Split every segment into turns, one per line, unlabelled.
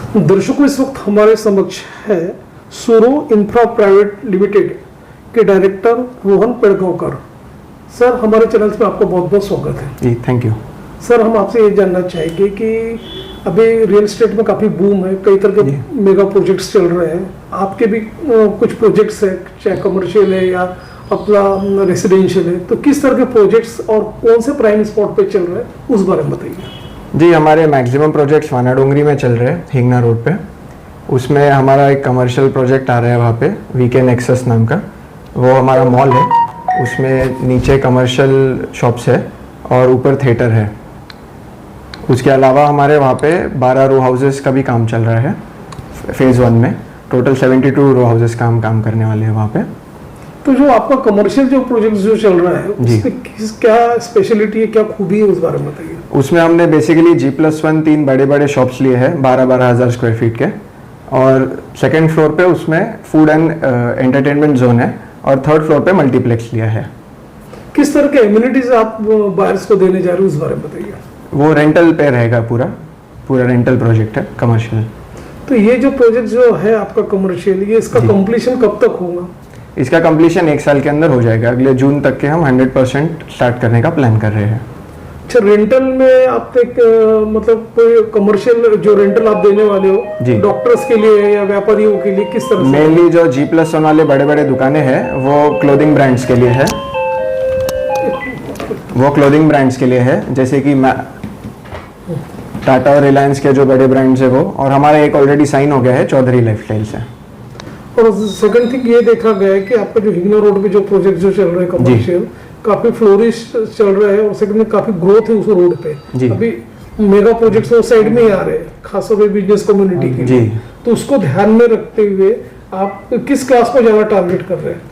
दर्शकों, इस वक्त हमारे समक्ष है सूरो इंफ्रा प्राइवेट लिमिटेड के डायरेक्टर रोहन पेड़गांवकर। सर, हमारे चैनल पे आपका बहुत बहुत स्वागत है।
जी, थैंक यू।
सर, हम आपसे ये जानना चाहेंगे कि अभी रियल एस्टेट में काफ़ी बूम है, कई तरह के मेगा प्रोजेक्ट्स चल रहे हैं। आपके भी कुछ प्रोजेक्ट्स है, चाहे कमर्शियल है या अपना रेसिडेंशियल है, तो किस तरह के प्रोजेक्ट्स और कौन से प्राइम स्पॉट पे चल रहे हैं, उस बारे में बताइए।
जी, हमारे मैक्सिमम प्रोजेक्ट्स वानाडोंगरी में चल रहे हैं, हिंगना रोड पे। उसमें हमारा एक कमर्शियल प्रोजेक्ट आ रहा है वहाँ पे, वीके नेक्सस नाम का। वो हमारा मॉल है, उसमें नीचे कमर्शियल शॉप्स है और ऊपर थिएटर है। उसके अलावा हमारे वहाँ पे 12 रो हाउसेस का भी काम चल रहा है फेज़ 1 में। टोटल 72 रो हाउसेस काम करने वाले हैं वहाँ पे।
तो जो आपका कमर्शियल जो प्रोजेक्ट जो चल रहा है, उसमें क्या स्पेशलिटी है, क्या खूबी है, उस बारे में बताइए।
उसमें हमने बेसिकली G+1 3 बड़े बड़े शॉप्स लिए हैं 12-12 हज़ार स्क्वायर फीट के, और सेकंड फ्लोर पे उसमें फूड एंड एंटरटेनमेंट जोन है, और थर्ड फ्लोर पे मल्टीप्लेक्स लिया है।
किस तरह के एमिनिटीज आप बायर्स को देने जा रहे हो, उस बारे में बताइए।
वो रेंटल पे रहेगा, पूरा रेंटल प्रोजेक्ट है कमर्शियल।
तो ये जो प्रोजेक्ट जो है आपका कमर्शियल, ये इसका कंप्लीशन कब तक होगा?
इसका कंप्लीशन 1 साल के अंदर हो जाएगा। अगले जून तक के हम 100% स्टार्ट करने का प्लान कर रहे हैं।
अच्छा, रेंटल में आप मतलब कोई कमर्शियल जो रेंटल आप देने वाले हो, डॉक्टर्स के लिए या व्यापारियों के लिए, किस तरह से?
मेनली जो G+1 वाले बड़े बड़े दुकानें हैं वो क्लोथिंग ब्रांड्स के लिए है। जैसे कि टाटा और रिलायंस के जो बड़े ब्रांड्स है वो, और हमारा एक ऑलरेडी साइन हो गया है चौधरी लाइफस्टाइल से।
और सेकंड थिंग ये देखा गया है कि आपका जो हिंगना रोड पे जो प्रोजेक्ट जो चल रहे हैं कमर्शियल, काफी फ्लोरिश चल रहा है, और सेकंड में काफी ग्रोथ है उस रोड पे। अभी मेगा प्रोजेक्ट्स वो साइड में ही आ रहे हैं, खासतौर पे बिजनेस कम्युनिटी के लिए। तो उसको ध्यान में रखते हुए आप किस क्लास को ज्यादा टारगेट कर रहे हैं?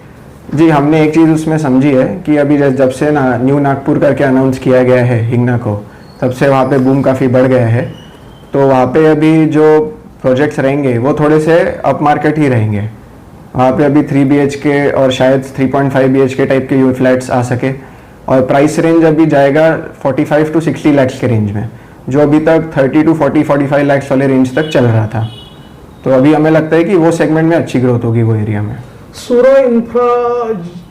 जी, हमने एक चीज़ उसमें समझी है कि अभी जब से न्यू नागपुर करके अनाउंस किया गया है हिंगना को, तब से वहाँ पे बूम काफ़ी बढ़ गया है। तो वहाँ पे अभी जो प्रोजेक्ट्स रहेंगे वो थोड़े से अप मार्केट ही रहेंगे। वहाँ पे अभी 3 BHK और शायद 3.5 BHK टाइप के फ्लैट्स आ सके, और प्राइस रेंज अभी जाएगा 45 to 60 लाख के रेंज में, जो अभी तक 30 to 45 लाख वाले रेंज तक चल रहा था। तो अभी हमें लगता है कि वो सेगमेंट में अच्छी ग्रोथ होगी वो एरिया में।
सूरो इंफ्रा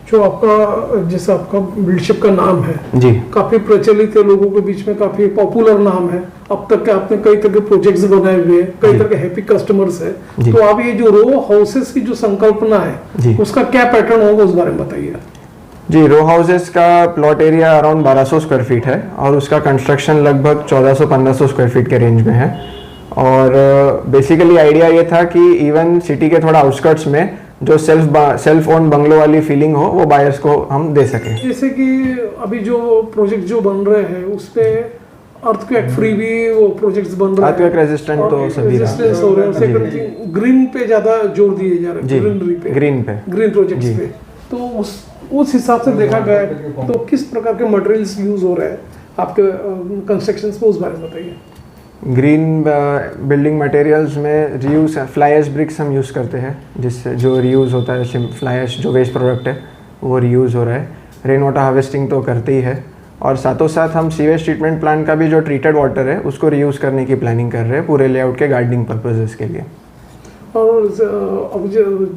जो आपका, जैसे आपका बिल्डशिप का नाम है
जी,
काफी प्रचलित है, लोगों के बीच में काफी पॉपुलर नाम है। अब तक के आपने कई तरह के प्रोजेक्ट्स बनाए हुए हैं, कई तरह के हैप्पी कस्टमर्स है। तो आप ये जो रो हाउसेस की जो संकल्पना है, उसका क्या पैटर्न होगा, उस बारे में बताइए।
जी, रो हाउसेस का plot area around 1200 square feet है, और उसका कंस्ट्रक्शन लगभग 1400-1500 स्क्वायर फीट के रेंज में है। और बेसिकली आइडिया ये था कि इवन सिटी के थोड़ा आउटस्कर्ट्स में जो सेल्फ ओन बंगलो वाली फीलिंग हो, वो बायर्स को हम दे सके।
जैसे कि अभी जो प्रोजेक्ट जो बन रहे हैं उसपे अर्थक्वेक फ्री भी वो प्रोजेक्ट्स बन रहे हैं,
अर्थक्वेक रेजिस्टेंट तो सभी
रेजिस्टेंस हो रहे हैं। सेकंड थिंग, ग्रीन पे ज्यादा जोर दिए जा रहे हैं, ग्रीन प्रोजेक्ट्स पे। तो उस हिसाब से देखा गया तो किस प्रकार के मटेरियल्स यूज हो रहे हैं आपके कंस्ट्रक्शन पे, उस बारे में बताइए।
ग्रीन बिल्डिंग मटेरियल्स में रीयूज फ्लाई ऐश ब्रिक्स हम यूज़ करते हैं, जिससे जो रीयूज़ होता है, जैसे फ्लाई ऐश जो वेस्ट प्रोडक्ट है वो रीयूज़ हो रहा है। रेन वाटर हार्वेस्टिंग तो करते ही है, और साथों साथ हम सीवेज ट्रीटमेंट प्लांट का भी जो ट्रीटेड वाटर है उसको रीयूज़ करने की प्लानिंग कर रहे हैं पूरे लेआउट के गार्डनिंग पर्पजेस के लिए।
और अब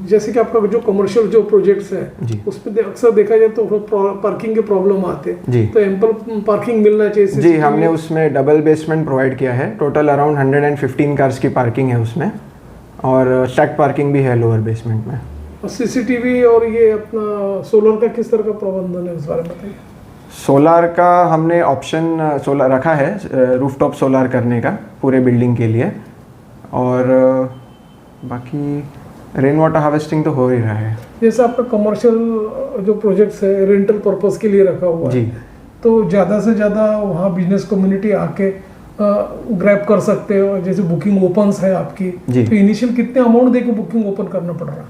जैसे कि आपका जो कमर्शियल जो प्रोजेक्ट्स है, उसमें अक्सर देखा जाए तो पार्किंग के प्रॉब्लम आते हैं, तो एम्पल पार्किंग मिलना चाहिए।
जी, हमने उसमें डबल बेसमेंट प्रोवाइड किया है। टोटल अराउंड 115 कार्स की पार्किंग है उसमें, और स्टैक पार्किंग भी है लोअर बेसमेंट में।
और CCTV और ये अपना सोलर का किस तरह का प्रबंधन है, उस बारे में बताइए।
सोलार का हमने ऑप्शन सोलर रखा है, रूफटॉप सोलार करने का पूरे बिल्डिंग के लिए, और बाकी रेन वाटर हार्वेस्टिंग तो हो ही रहा है।
जैसे आपका कमर्शियल जो प्रोजेक्ट्स है रेंटल पर्पस के लिए रखा हुआ है, तो ज़्यादा से ज़्यादा वहाँ बिजनेस कम्युनिटी आके ग्रैब कर सकते हो। जैसे बुकिंग ओपन्स है आपकी, तो इनिशियल कितने अमाउंट दे के बुकिंग ओपन करना पड़ रहा है?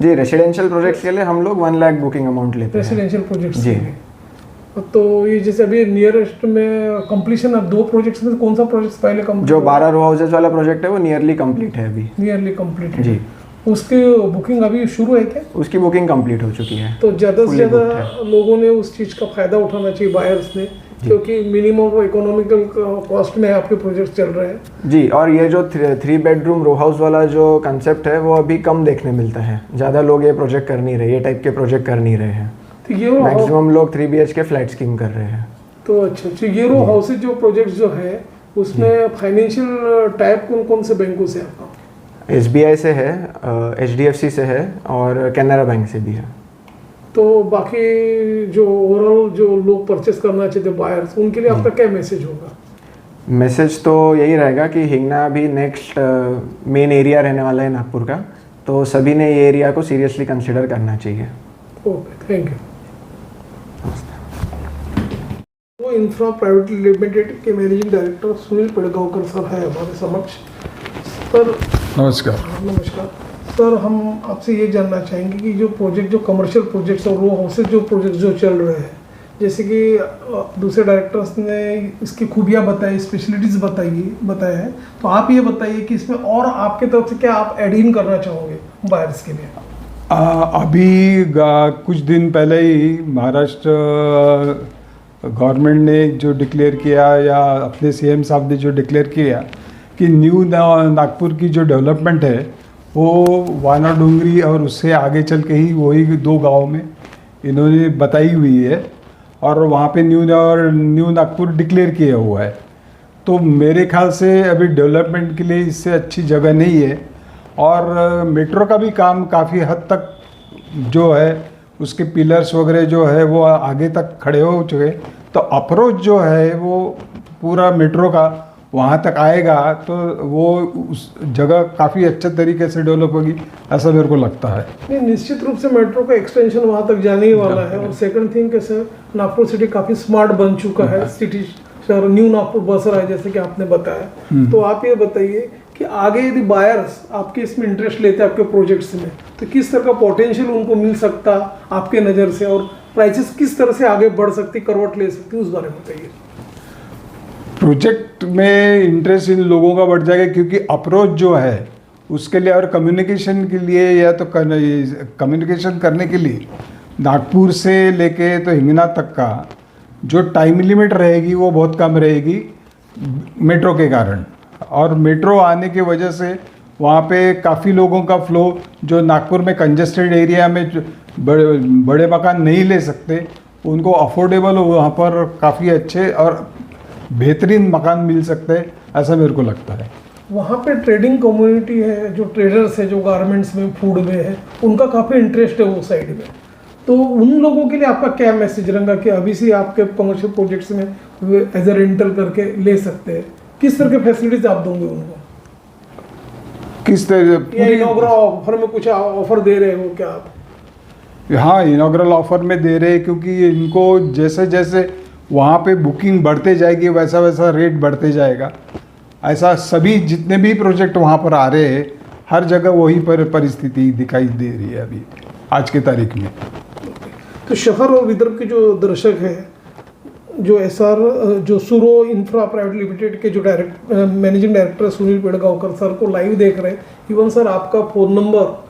जी, रेसिडेंशियल प्रोजेक्ट्स के लिए हम लोग 1 लाख बुकिंग अमाउंट लेते हैं।
रेसिडेंशियल प्रोजेक्ट्स जी। तो ये जैसे अभी नियरेस्ट में कंप्लीशन है 2 प्रोजेक्ट्स में, कौन सा प्रोजेक्ट पहले कंप्लीट?
जो 12 रो हाउसेस वाला प्रोजेक्ट है वो नियरली कंप्लीट है अभी।
नियरली कंप्लीट है
जी।
उसकी बुकिंग अभी शुरू है क्या?
उसकी बुकिंग कंप्लीट हो चुकी है।
तो ज़्यादा से ज़्यादा लोगों ने उस चीज़ का फायदा उठाना चाहिए, बायर्स ने, क्योंकि मिनिमम इकोनॉमिकल कॉस्ट में आपके प्रोजेक्ट चल रहे हैं।
जी, और ये जो 3 बेडरूम रो हाउस वाला जो कंसेप्ट है वो अभी कम देखने मिलता है। ज़्यादा लोग ये प्रोजेक्ट कर नहीं रहे, ये टाइप के प्रोजेक्ट कर नहीं रहे हैं।
तो ये
मैक्सिमम लोग 3 BHK फ्लैट स्कीम कर रहे हैं।
तो अच्छा, ये रो हाउसेज जो प्रोजेक्ट जो है उसमें फाइनेंशियल टाइप कौन कौन से बैंकों से आपका?
SBI से है, HDFC से है और कैनरा बैंक से भी है।
तो बाकी जो ओवरऑल जो लोग परचेस करना चाहते बायर्स, उनके लिए आपका क्या मैसेज होगा?
मैसेज तो यही रहेगा कि हिंगना अभी नेक्स्ट मेन एरिया रहने वाला है नागपुर का, तो सभी ने ये एरिया को सीरियसली कंसिडर करना चाहिए।
Okay, thank you. वो इंफ्रा प्राइवेट लिमिटेड के मैनेजिंग डायरेक्टर सुनील पेड़गांवकर सर है हमारे समक्ष। सर
नमस्कार।
नमस्कार सर, हम आपसे ये जानना चाहेंगे कि जो प्रोजेक्ट, जो कमर्शियल प्रोजेक्ट्स और रो हाउसेज जो प्रोजेक्ट जो चल रहे हैं, जैसे कि दूसरे डायरेक्टर्स ने इसकी खूबियाँ बताई, स्पेशलिटीज़ बताया है, तो आप ये बताइए कि इसमें और आपके तरफ से क्या आप एड इन करना चाहोगे बायर्स के लिए?
अभी कुछ दिन पहले ही महाराष्ट्र गवर्नमेंट ने जो डिक्लेयर किया, या अपने CM साहब ने जो डिक्लेयर किया कि न्यू नागपुर की जो डेवलपमेंट है वो वाना डोंगरी और उससे आगे चल के ही वही 2 गांव में इन्होंने बताई हुई है, और वहाँ पे न्यू नागपुर डिक्लेयर किया हुआ है। तो मेरे ख्याल से अभी डेवलपमेंट के लिए इससे अच्छी जगह नहीं है। और मेट्रो का भी काम काफ़ी हद तक जो है उसके पिलर्स वगैरह जो है वो आगे तक खड़े हो चुके, तो अप्रोच जो है वो पूरा मेट्रो का वहाँ तक आएगा, तो वो उस जगह काफ़ी अच्छे तरीके से डेवलप होगी, ऐसा मेरे को लगता है।
नहीं, निश्चित रूप से मेट्रो का एक्सटेंशन वहाँ तक जाने ही वाला है। और सेकंड थिंग कैसे नागपुर सिटी काफ़ी स्मार्ट बन चुका है, सिटी शहर न्यू नागपुर बस रहा है जैसे कि आपने बताया। तो आप ये बताइए कि आगे यदि बायर्स आपके इसमें इंटरेस्ट लेते हैं आपके प्रोजेक्ट्स में, तो किस तरह का पोटेंशियल उनको मिल सकता आपके नज़र से, और प्राइसेस किस तरह से आगे बढ़ सकती, करवट ले सकती, उस बारे में बताइए।
प्रोजेक्ट में इंटरेस्ट इन लोगों का बढ़ जाएगा, क्योंकि अप्रोच जो है उसके लिए और कम्युनिकेशन के लिए, या तो कम्युनिकेशन करने के लिए नागपुर से लेके तो हिंगना तक का जो टाइम लिमिट रहेगी वो बहुत कम रहेगी मेट्रो के कारण। और मेट्रो आने की वजह से वहाँ पे काफ़ी लोगों का फ्लो, जो नागपुर में कंजेस्टेड एरिया में बड़े मकान नहीं ले सकते, उनको अफोर्डेबल वहाँ पर काफ़ी अच्छे और बेहतरीन मकान मिल सकते हैं, ऐसा मेरे को लगता है।
वहाँ पे ट्रेडिंग कम्युनिटी है, जो ट्रेडर्स है, जो गारमेंट्स में, फूड में है, उनका काफ़ी इंटरेस्ट है वो साइड में। तो उन लोगों के लिए आपका क्या मैसेज रहेगा कि अभी से आपके कमर्शियल प्रोजेक्ट्स में एज ए रेंटल करके ले सकते हैं? किस तरह के फैसिलिटीज आप दोगे उनको?
किस तरह
इनॉग्रल ऑफर में कुछ ऑफर दे रहे हो क्या आप?
हाँ, इनॉग्रल ऑफर में दे रहे हैं, क्योंकि इनको जैसे जैसे वहाँ पे बुकिंग बढ़ते जाएगी वैसा वैसा रेट बढ़ते जाएगा। ऐसा सभी जितने भी प्रोजेक्ट वहाँ पर आ रहे हैं, हर जगह वही परिस्थिति दिखाई दे रही है अभी आज के तारीख में।
तो शहर और विदर्भ के जो दर्शक हैं, जो जो सुरो इंफ्रा प्राइवेट लिमिटेड के जो मैनेजिंग डायरेक्टर सुनील पेड़गांवकर सर को लाइव देख रहे हैं, इवन सर आपका फ़ोन नंबर,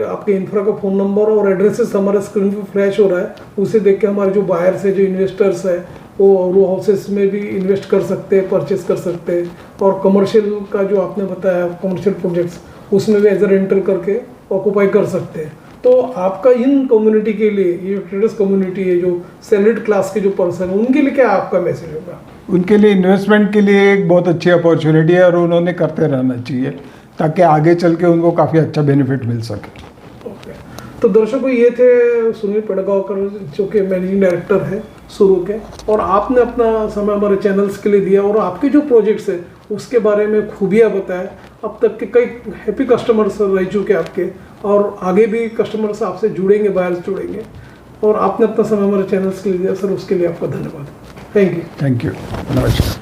आपके इंफ्रा का फ़ोन नंबर और एड्रेसेस हमारे स्क्रीन पे फ्लैश हो रहा है, उसे देख के हमारे जो बायर्स है, जो इन्वेस्टर्स है, वो रो हाउसेस में भी इन्वेस्ट कर सकते हैं, परचेस कर सकते हैं। और कमर्शियल का जो आपने बताया कमर्शियल प्रोजेक्ट्स, उसमें भी एज ए रेंटल करके ऑक्यूपाई कर सकते हैं। तो आपका इन कम्युनिटी के लिए, ये ट्रेडर्स कम्युनिटी है, जो सैलरीड क्लास के जो पर्सन है, उनके लिए क्या आपका मैसेज होगा?
उनके लिए इन्वेस्टमेंट के लिए एक बहुत अच्छी अपॉर्चुनिटी है, और उन्होंने करते रहना चाहिए ताकि आगे चल के उनको काफ़ी अच्छा बेनिफिट मिल सके।
ओके, तो दर्शकों, ये थे सुनील पेड़गांवकर जो कि मैनेजिंग डायरेक्टर है सुरो के, और आपने अपना समय हमारे चैनल्स के लिए दिया और आपके जो प्रोजेक्ट्स है उसके बारे में खूबियाँ बताया। अब तक के कई हैप्पी कस्टमर्स रह चुके आपके, और आगे भी कस्टमर्स आपसे जुड़ेंगे, बायर्स जुड़ेंगे, और आपने अपना समय हमारे चैनल्स के लिए दिया सर, उसके लिए आपका धन्यवाद। Thank you.
थैंक यू, नमस्कार।